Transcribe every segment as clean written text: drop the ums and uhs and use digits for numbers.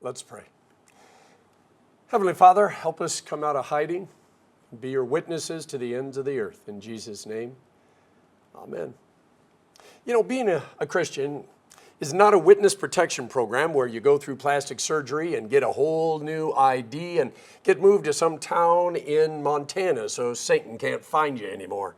Let's pray. Heavenly Father, help us come out of hiding and be your witnesses to the ends of the earth. In Jesus' name, amen. You know, being a Christian is not a witness protection program where you go through plastic surgery and get a whole new ID and get moved to some town in Montana so Satan can't find you anymore.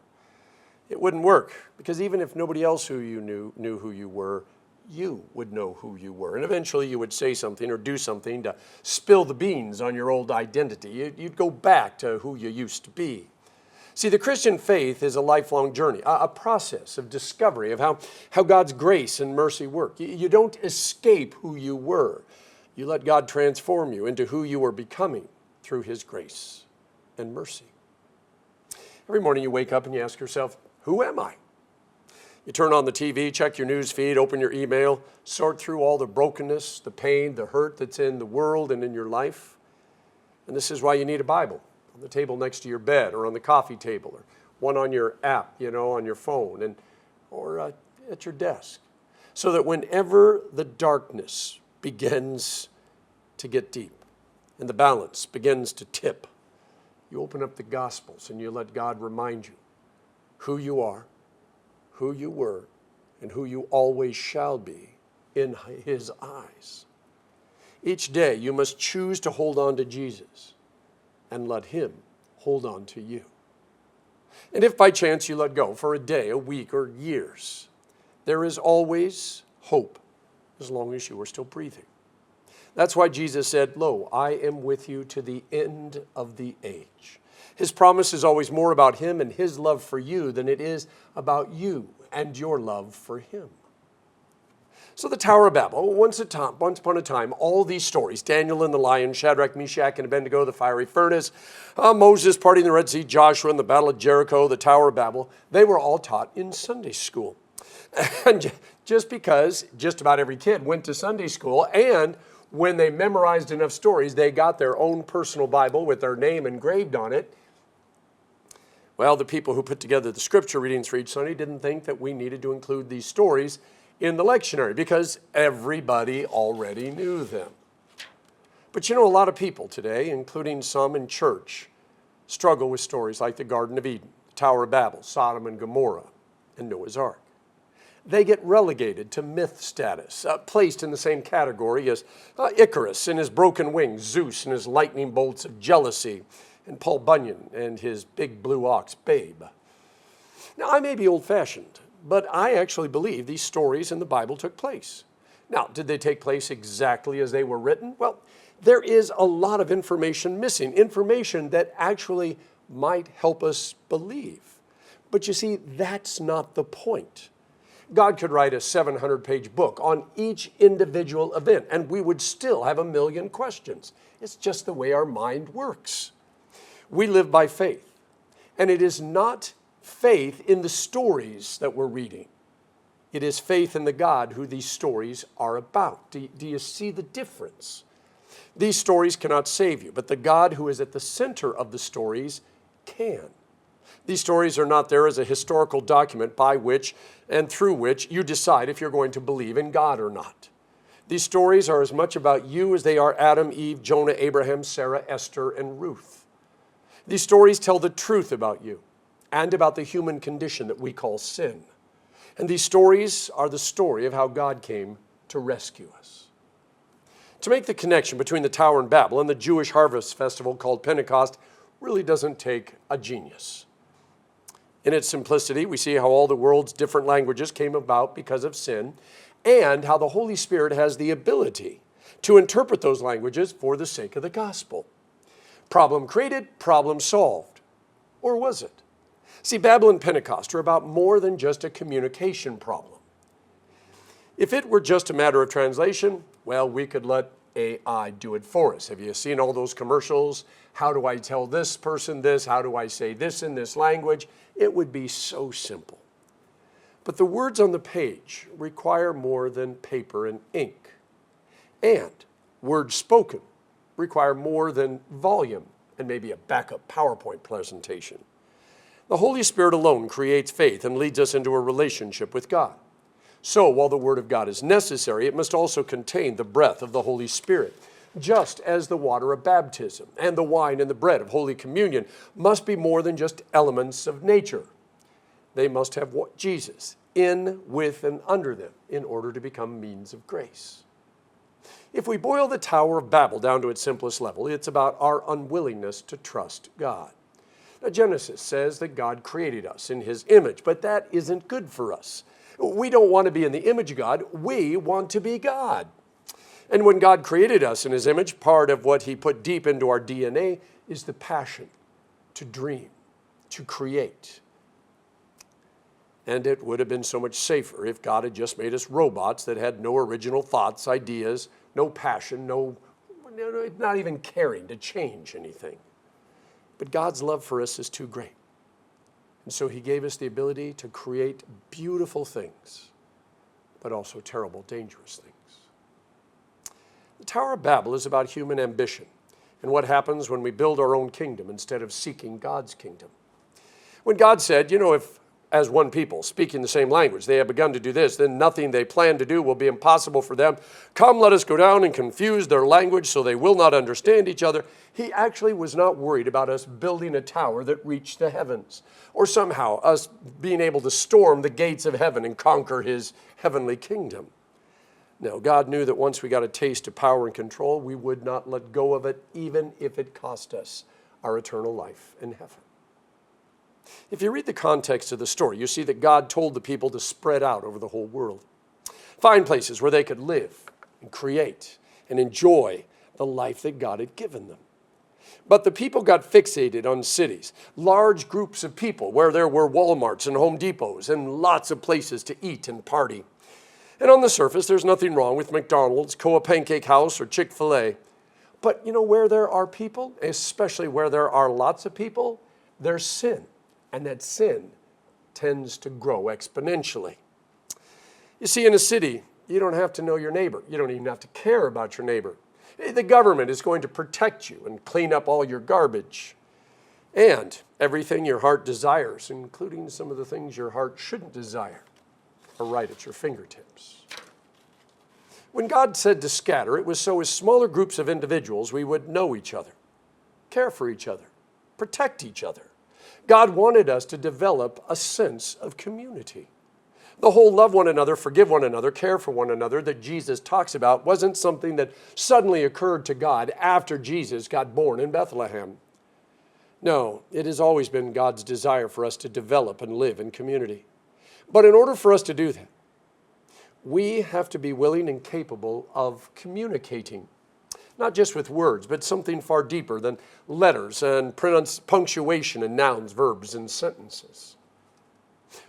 It wouldn't work, because even if nobody else who you knew who you were, you would know who you were. And eventually you would say something or do something to spill the beans on your old identity. You'd go back to who you used to be. See, the Christian faith is a lifelong journey, a process of discovery of how God's grace and mercy work. You don't escape who you were. You let God transform you into who you are becoming through His grace and mercy. Every morning you wake up and you ask yourself, who am I? You turn on the TV, check your news feed, open your email, sort through all the brokenness, the pain, the hurt that's in the world and in your life. And this is why you need a Bible on the table next to your bed, or on the coffee table, or one on your app, on your phone, or at your desk. So that whenever the darkness begins to get deep and the balance begins to tip, you open up the Gospels and you let God remind you who you are, who you were, and who you always shall be in His eyes. Each day you must choose to hold on to Jesus and let Him hold on to you. And if by chance you let go for a day, a week, or years, there is always hope as long as you are still breathing. That's why Jesus said, "Lo, I am with you to the end of the age." His promise is always more about Him and His love for you than it is about you and your love for Him. So the Tower of Babel, once upon a time, all these stories, Daniel and the lion, Shadrach, Meshach, and Abednego, the fiery furnace, Moses parting the Red Sea, Joshua and the Battle of Jericho, the Tower of Babel, they were all taught in Sunday school. And just because just about every kid went to Sunday school, and when they memorized enough stories, they got their own personal Bible with their name engraved on it, well, the people who put together the scripture readings for each Sunday didn't think that we needed to include these stories in the lectionary because everybody already knew them. But a lot of people today, including some in church, struggle with stories like the Garden of Eden, the Tower of Babel, Sodom and Gomorrah, and Noah's Ark. They get relegated to myth status, placed in the same category as Icarus and his broken wings, Zeus and his lightning bolts of jealousy, and Paul Bunyan and his big blue ox, Babe. Now, I may be old-fashioned, but I actually believe these stories in the Bible took place. Now, did they take place exactly as they were written? Well, there is a lot of information missing, information that actually might help us believe. But you see, that's not the point. God could write a 700-page book on each individual event, and we would still have a million questions. It's just the way our mind works. We live by faith, and it is not faith in the stories that we're reading. It is faith in the God who these stories are about. Do you see the difference? These stories cannot save you, but the God who is at the center of the stories can. These stories are not there as a historical document by which and through which you decide if you're going to believe in God or not. These stories are as much about you as they are Adam, Eve, Jonah, Abraham, Sarah, Esther, and Ruth. These stories tell the truth about you and about the human condition that we call sin. And these stories are the story of how God came to rescue us. To make the connection between the Tower and Babel and the Jewish harvest festival called Pentecost really doesn't take a genius. In its simplicity, we see how all the world's different languages came about because of sin, and how the Holy Spirit has the ability to interpret those languages for the sake of the gospel. Problem created, problem solved. Or was it? See, Babel and Pentecost are about more than just a communication problem. If it were just a matter of translation, well, we could let AI do it for us. Have you seen all those commercials? How do I tell this person this? How do I say this in this language? It would be so simple. But the words on the page require more than paper and ink. And words spoken require more than volume and maybe a backup PowerPoint presentation. The Holy Spirit alone creates faith and leads us into a relationship with God. So while the Word of God is necessary, it must also contain the breath of the Holy Spirit, just as the water of baptism and the wine and the bread of Holy Communion must be more than just elements of nature. They must have Jesus in, with, and under them in order to become means of grace. If we boil the Tower of Babel down to its simplest level, it's about our unwillingness to trust God. Now, Genesis says that God created us in His image, but that isn't good for us. We don't want to be in the image of God. We want to be God. And when God created us in His image, part of what He put deep into our DNA is the passion to dream, to create. And it would have been so much safer if God had just made us robots that had no original thoughts, ideas, no passion, not even caring to change anything. But God's love for us is too great. And so He gave us the ability to create beautiful things, but also terrible, dangerous things. The Tower of Babel is about human ambition and what happens when we build our own kingdom instead of seeking God's kingdom. When God said, if as one people, speaking the same language, they have begun to do this, then nothing they plan to do will be impossible for them. Come, let us go down and confuse their language so they will not understand each other. He actually was not worried about us building a tower that reached the heavens, or somehow us being able to storm the gates of heaven and conquer His heavenly kingdom. No, God knew that once we got a taste of power and control, we would not let go of it, even if it cost us our eternal life in heaven. If you read the context of the story, you see that God told the people to spread out over the whole world, find places where they could live and create and enjoy the life that God had given them. But the people got fixated on cities, large groups of people where there were Walmarts and Home Depots and lots of places to eat and party. And on the surface, there's nothing wrong with McDonald's, Koa Pancake House, or Chick-fil-A. But where there are people, especially where there are lots of people, there's sin. And that sin tends to grow exponentially. You see, in a city, you don't have to know your neighbor. You don't even have to care about your neighbor. The government is going to protect you and clean up all your garbage. And everything your heart desires, including some of the things your heart shouldn't desire, are right at your fingertips. When God said to scatter, it was so as smaller groups of individuals we would know each other, care for each other, protect each other. God wanted us to develop a sense of community. The whole love one another, forgive one another, care for one another that Jesus talks about wasn't something that suddenly occurred to God after Jesus got born in Bethlehem. No, it has always been God's desire for us to develop and live in community. But in order for us to do that, we have to be willing and capable of communicating. Not just with words, but something far deeper than letters and punctuation and nouns, verbs, and sentences.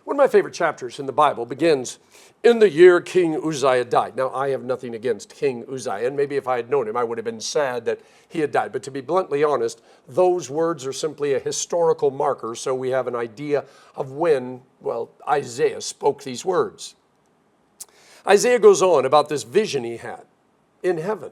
One of my favorite chapters in the Bible begins, in the year King Uzziah died. Now, I have nothing against King Uzziah, and maybe if I had known him, I would have been sad that he had died. But to be bluntly honest, those words are simply a historical marker, so we have an idea of when, Isaiah spoke these words. Isaiah goes on about this vision he had in heaven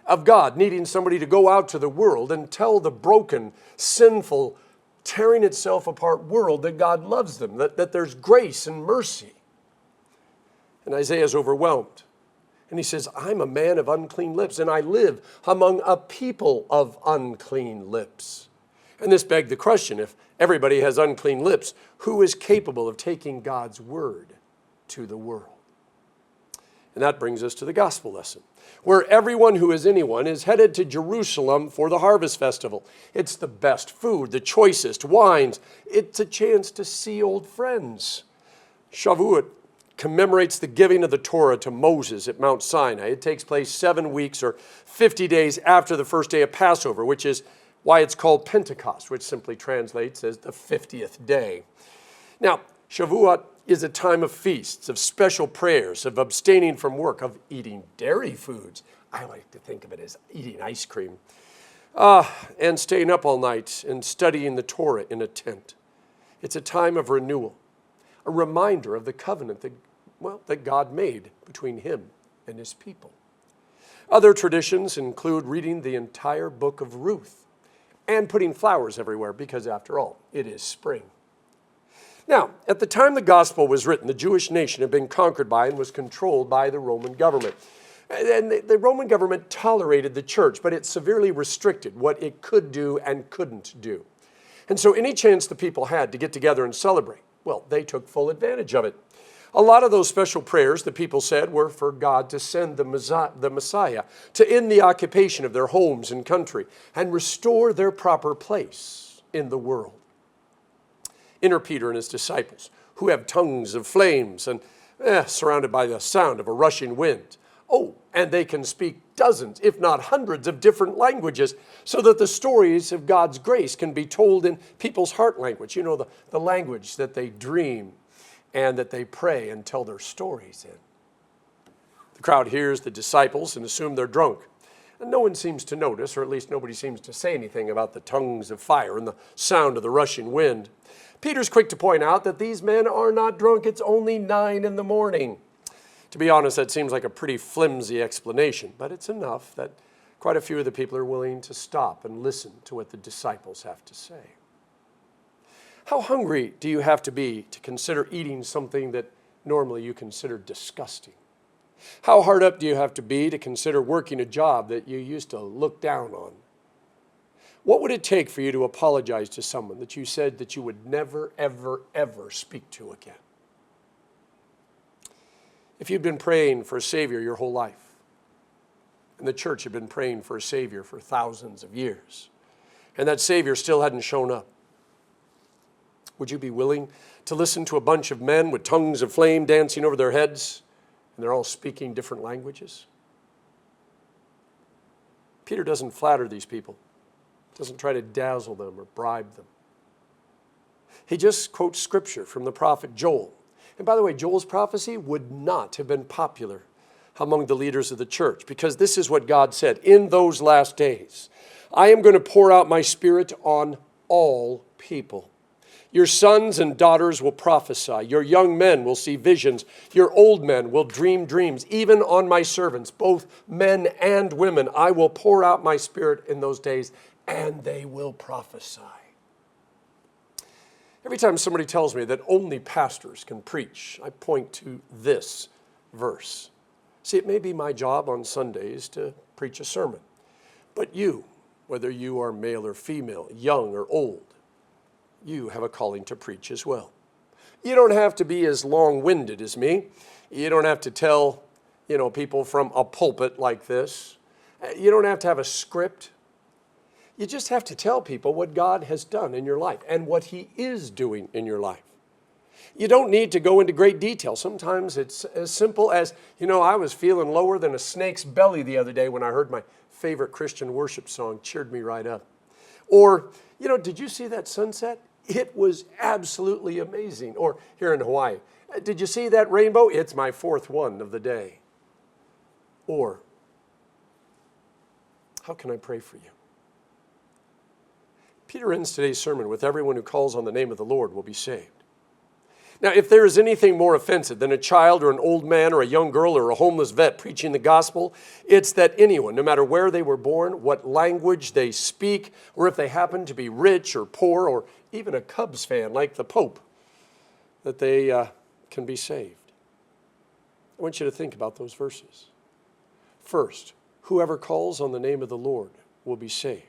of God needing somebody to go out to the world and tell the broken, sinful, tearing itself apart world that God loves them, that there's grace and mercy. And Isaiah is overwhelmed. And he says, I'm a man of unclean lips, and I live among a people of unclean lips. And this begged the question, if everybody has unclean lips, who is capable of taking God's word to the world? And that brings us to the gospel lesson, where everyone who is anyone is headed to Jerusalem for the harvest festival. It's the best food, the choicest wines. It's a chance to see old friends. Shavuot commemorates the giving of the Torah to Moses at Mount Sinai. It takes place 7 weeks or 50 days after the first day of Passover, which is why it's called Pentecost, which simply translates as the 50th day. Now, Shavuot is a time of feasts, of special prayers, of abstaining from work, of eating dairy foods. I like to think of it as eating ice cream. And staying up all night and studying the Torah in a tent. It's a time of renewal, a reminder of the covenant that God made between him and his people. Other traditions include reading the entire book of Ruth and putting flowers everywhere because, after all, it is spring. Now, at the time the gospel was written, the Jewish nation had been conquered by and was controlled by the Roman government. And the Roman government tolerated the church, but it severely restricted what it could do and couldn't do. And so any chance the people had to get together and celebrate, well, they took full advantage of it. A lot of those special prayers the people said were for God to send the Messiah, to end the occupation of their homes and country, and restore their proper place in the world. Enter Peter and his disciples, who have tongues of flames and surrounded by the sound of a rushing wind. Oh, and they can speak dozens, if not hundreds, of different languages, so that the stories of God's grace can be told in people's heart language. You know, the language that they dream and that they pray and tell their stories in. The crowd hears the disciples and assume they're drunk. And no one seems to notice, or at least nobody seems to say anything about the tongues of fire and the sound of the rushing wind. Peter's quick to point out that these men are not drunk. It's only 9 a.m. To be honest, that seems like a pretty flimsy explanation, but it's enough that quite a few of the people are willing to stop and listen to what the disciples have to say. How hungry do you have to be to consider eating something that normally you consider disgusting? How hard up do you have to be to consider working a job that you used to look down on? What would it take for you to apologize to someone that you said that you would never, ever, ever speak to again? If you'd been praying for a Savior your whole life, and the church had been praying for a Savior for thousands of years, and that Savior still hadn't shown up, would you be willing to listen to a bunch of men with tongues of flame dancing over their heads, and they're all speaking different languages? Peter doesn't flatter these people, doesn't try to dazzle them or bribe them. He just quotes scripture from the prophet Joel. And by the way, Joel's prophecy would not have been popular among the leaders of the church, because this is what God said: in those last days, I am going to pour out my Spirit on all people. Your sons and daughters will prophesy. Your young men will see visions. Your old men will dream dreams. Even on my servants, both men and women, I will pour out my Spirit in those days, and they will prophesy. Every time somebody tells me that only pastors can preach, I point to this verse. See, it may be my job on Sundays to preach a sermon, but you, whether you are male or female, young or old, you have a calling to preach as well. You don't have to be as long-winded as me. You don't have to tell, people from a pulpit like this. You don't have to have a script. You just have to tell people what God has done in your life and what He is doing in your life. You don't need to go into great detail. Sometimes it's as simple as, I was feeling lower than a snake's belly the other day when I heard my favorite Christian worship song cheered me right up. Or, did you see that sunset? It was absolutely amazing. Or here in Hawaii, did you see that rainbow? It's my 4th one of the day. Or, how can I pray for you? Peter ends today's sermon with everyone who calls on the name of the Lord will be saved. Now, if there is anything more offensive than a child or an old man or a young girl or a homeless vet preaching the gospel, it's that anyone, no matter where they were born, what language they speak, or if they happen to be rich or poor or even a Cubs fan like the Pope, that they can be saved. I want you to think about those verses. First, whoever calls on the name of the Lord will be saved.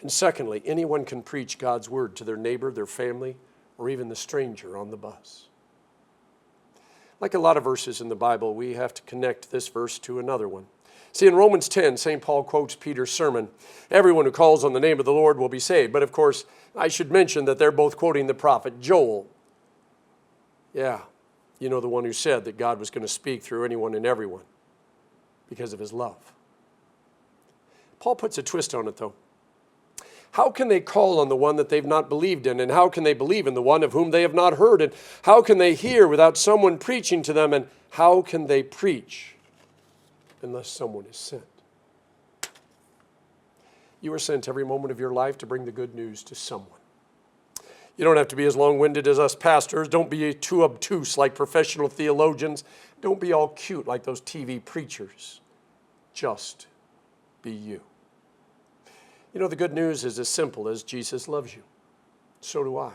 And secondly, anyone can preach God's word to their neighbor, their family, or even the stranger on the bus. Like a lot of verses in the Bible, we have to connect this verse to another one. See, in Romans 10, St. Paul quotes Peter's sermon, everyone who calls on the name of the Lord will be saved. But of course, I should mention that they're both quoting the prophet Joel. Yeah, the one who said that God was going to speak through anyone and everyone because of His love. Paul puts a twist on it, though. How can they call on the one that they've not believed in? And how can they believe in the one of whom they have not heard? And how can they hear without someone preaching to them? And how can they preach unless someone is sent? You are sent every moment of your life to bring the good news to someone. You don't have to be as long-winded as us pastors. Don't be too obtuse like professional theologians. Don't be all cute like those TV preachers. Just be you. The good news is as simple as Jesus loves you. So do I.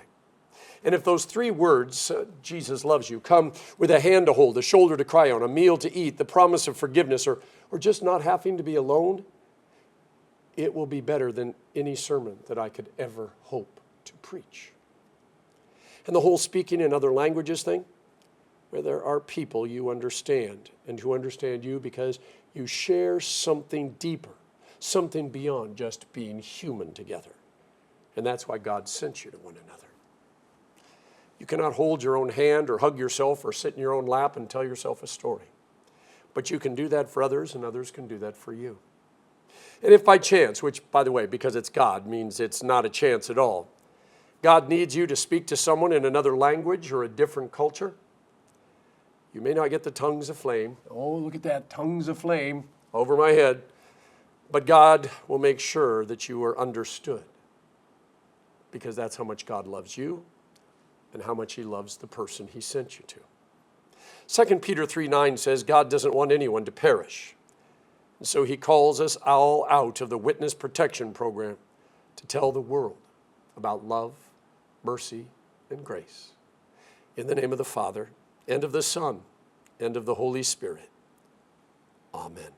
And if those three words, Jesus loves you, come with a hand to hold, a shoulder to cry on, a meal to eat, the promise of forgiveness, or just not having to be alone, it will be better than any sermon that I could ever hope to preach. And the whole speaking in other languages thing, where there are people you understand and who understand you because you share something deeper, something beyond just being human together. And that's why God sent you to one another. You cannot hold your own hand or hug yourself or sit in your own lap and tell yourself a story. But you can do that for others, and others can do that for you. And if by chance, which, by the way, because it's God, means it's not a chance at all, God needs you to speak to someone in another language or a different culture, you may not get the tongues of flame. Oh, look at that, tongues of flame over my head. But God will make sure that you are understood, because that's how much God loves you and how much he loves the person he sent you to. 2 Peter 3:9 says God doesn't want anyone to perish. And so he calls us all out of the witness protection program to tell the world about love, mercy, and grace. In the name of the Father, and of the Son, and of the Holy Spirit. Amen.